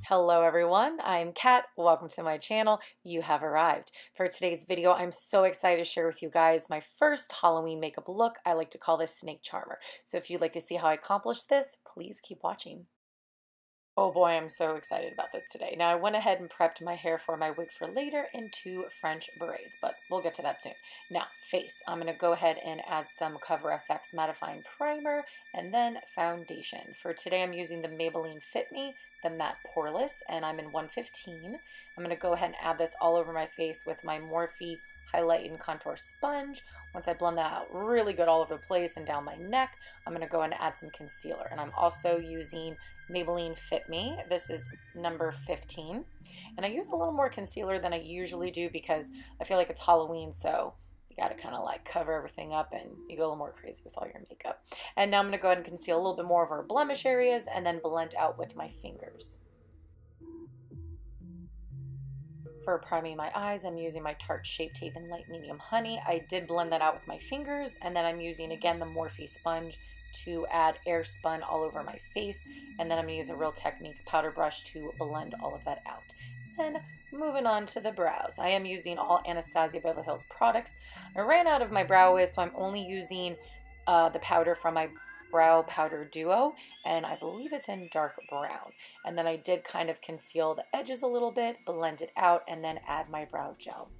Hello everyone, I'm Kat. Welcome to my channel. You have arrived. For today's video, I'm so excited to share with you guys my first Halloween makeup look. I like to call this Snake Charmer. So if you'd like to see how I accomplish this, please keep watching. Oh boy, I'm so excited about this today. Now I went ahead and prepped my hair for my wig for later into French braids, but we'll get to that soon. Now, face. I'm going to go ahead and add some Cover FX mattifying primer and then foundation. For today, I'm using the Maybelline Fit Me, the matte Poreless, and I'm in 115. I'm going to go ahead and add this all over my face with my Morphe Highlight and Contour Sponge. Once I blend that out really good all over the place and down my neck, I'm going to go and add some concealer. And I'm also using Maybelline Fit Me. This is number 15. And I use a little more concealer than I usually do because I feel like it's Halloween, so you got to kind of like cover everything up and you go a little more crazy with all your makeup. And now I'm going to go ahead and conceal a little bit more of our blemish areas and then blend out with my fingers. For priming my eyes, I'm using my Tarte Shape Tape in Light Medium Honey. I did blend that out with my fingers, and then I'm using, again, the Morphe sponge to add Airspun all over my face, and then I'm going to use a Real Techniques powder brush to blend all of that out. Then moving on to the brows. I am using all Anastasia Beverly Hills products. I ran out of my brow wiz, so I'm only using the powder from my brow powder duo, and I believe it's in dark brown. And then I did kind of conceal the edges a little bit, blend it out, and then add my brow gel.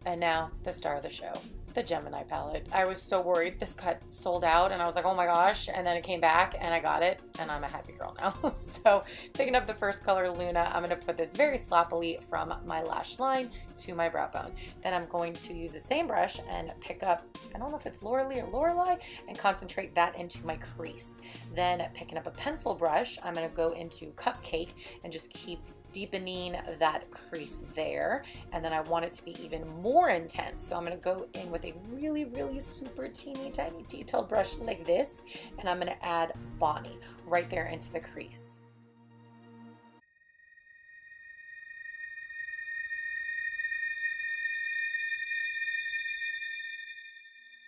And now the star of the show, the Gemini palette. I was so worried this got sold out and I was like, oh my gosh, and then it came back and I got it and I'm a happy girl now. So picking up the first color, Luna, I'm going to put this very sloppily from my lash line to my brow bone. Then I'm going to use the same brush and pick up, I don't know if it's Lorelei or Lorelei, and concentrate that into my crease. Then picking up a pencil brush, I'm going to go into Cupcake and just keep deepening that crease there, and then I want it to be even more intense, so I'm going to go in with a really super teeny tiny detailed brush like this, and I'm going to add Bonnie right there into the crease.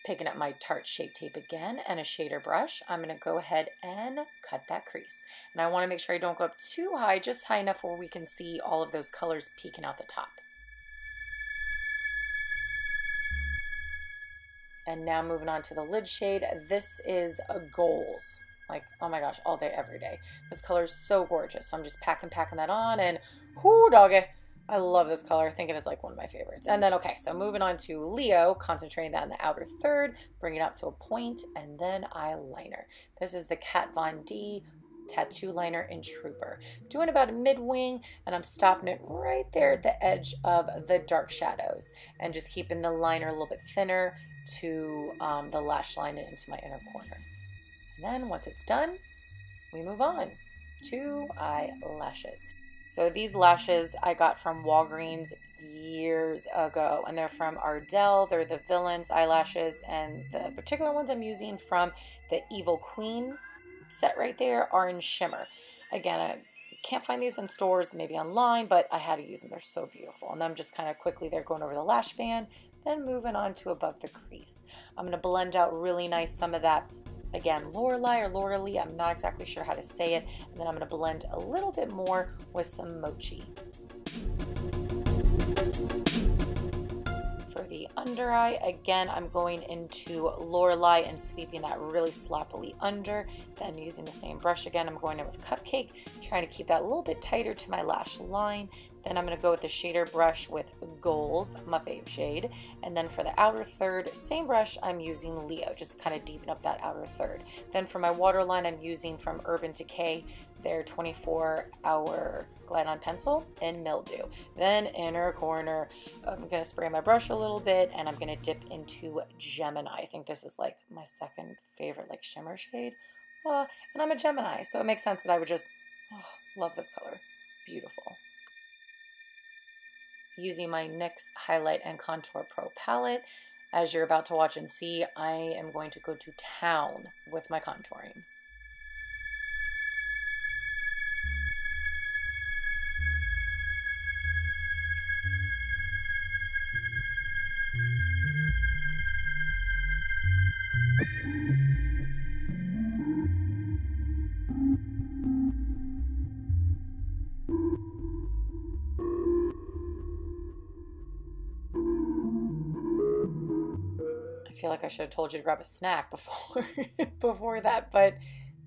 Picking up my Tarte Shape Tape again and a shader brush, I'm going to go ahead and cut that crease. And I want to make sure I don't go up too high, just high enough where we can see all of those colors peeking out the top. And now moving on to the lid shade. This is a Goals. Like, oh my gosh, all day, every day. This color is so gorgeous. So I'm just packing that on, and whoo, doggy. I love this color. I think it is like one of my favorites. And then, okay, so moving on to Leo, concentrating that in the outer third, bring it out to a point, and then eyeliner. This is the Kat Von D tattoo liner in Trooper. Doing about a mid-wing, and I'm stopping it right there at the edge of the dark shadows, and just keeping the liner a little bit thinner to the lash line and into my inner corner. And then once it's done, we move on to eyelashes. So these lashes I got from Walgreens years ago, and they're from Ardell. They're the Villains eyelashes, and the particular ones I'm using from the Evil Queen set right there are in shimmer. Again, I can't find these in stores, maybe online, but I had to use them. They're so beautiful. And I'm just kind of quickly there going over the lash band, then moving on to above the crease. I'm going to blend out really nice some of that, again, Lorelei or Lorelei, I'm not exactly sure how to say it. And then I'm going to blend a little bit more with some Mochi. For the under eye, again, I'm going into Lorelei and sweeping that really sloppily under. Then using the same brush again, I'm going in with Cupcake, trying to keep that a little bit tighter to my lash line. Then I'm going to go with the shader brush with Goals, my fave shade. And then for the outer third, same brush, I'm using Leo, just kind of deepen up that outer third. Then for my waterline, I'm using from Urban Decay their 24-hour Glide-On Pencil in Mildew. Then inner corner, I'm going to spray my brush a little bit, and I'm going to dip into Gemini. I think this is like my second favorite like shimmer shade. And I'm a Gemini, so it makes sense that I would just love this color. Beautiful. Using my NYX Highlight and Contour Pro palette. As you're about to watch and see, I am going to go to town with my contouring. feel like I should have told you to grab a snack before before that, but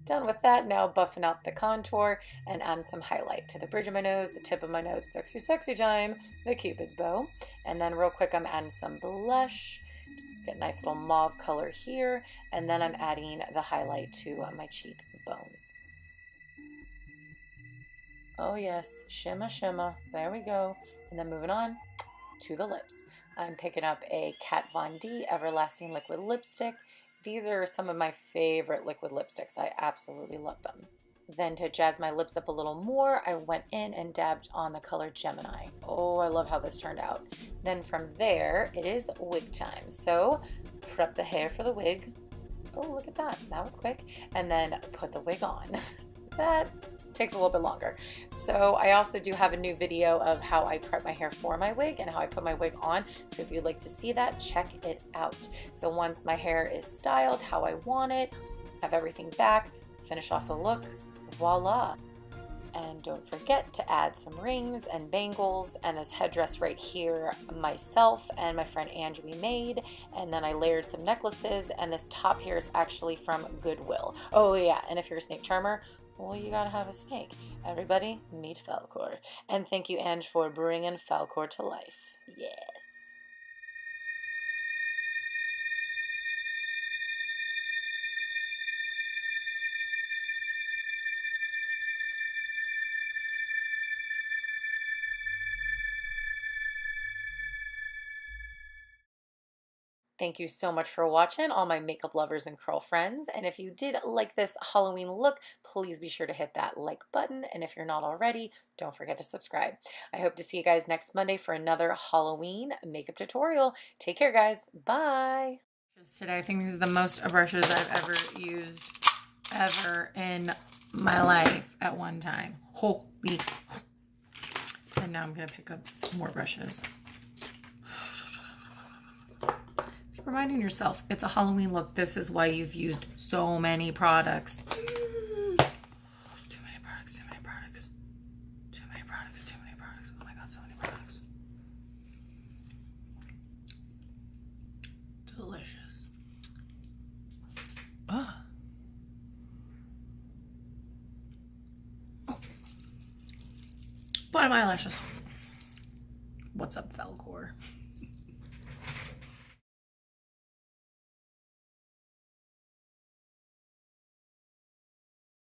done with that. Now buffing out the contour and adding some highlight to the bridge of my nose, the tip of my nose. Sexy, sexy time, the Cupid's bow. And then real quick, I'm adding some blush. Just get a nice little mauve color here. And then I'm adding the highlight to my cheek bones. Oh yes, shimma shimma. There we go. And then moving on to the lips. I'm picking up a Kat Von D Everlasting Liquid Lipstick. These are some of my favorite liquid lipsticks. I absolutely love them. Then to jazz my lips up a little more, I went in and dabbed on the color Gemini. Oh, I love how this turned out. Then from there, it is wig time. So prep the hair for the wig. Oh, look at that. That was quick. And then put the wig on. That takes a little bit longer. So I also do have a new video of how I prep my hair for my wig and how I put my wig on. So if you'd like to see that, check it out. So once my hair is styled how I want it, have everything back, finish off the look, voila. And don't forget to add some rings and bangles and this headdress right here myself and my friend Angie made. And then I layered some necklaces, and this top here is actually from Goodwill. Oh yeah, and if you're a snake charmer, well, you gotta have a snake. Everybody, meet Falcor. And thank you, Ange, for bringing Falcor to life. Yes. Thank you so much for watching, all my makeup lovers and curl friends. And if you did like this Halloween look, please be sure to hit that like button. And if you're not already, don't forget to subscribe. I hope to see you guys next Monday for another Halloween makeup tutorial. Take care, guys. Bye. Today, I think these are the most brushes I've ever used ever in my life at one time. Holy. And now I'm going to pick up more brushes. Reminding yourself, it's a Halloween look. This is why you've used so many products. Too many products, too many products. Too many products, too many products. Oh my God, so many products. Delicious. Oh. Bottom eyelashes. What's up, Falcor?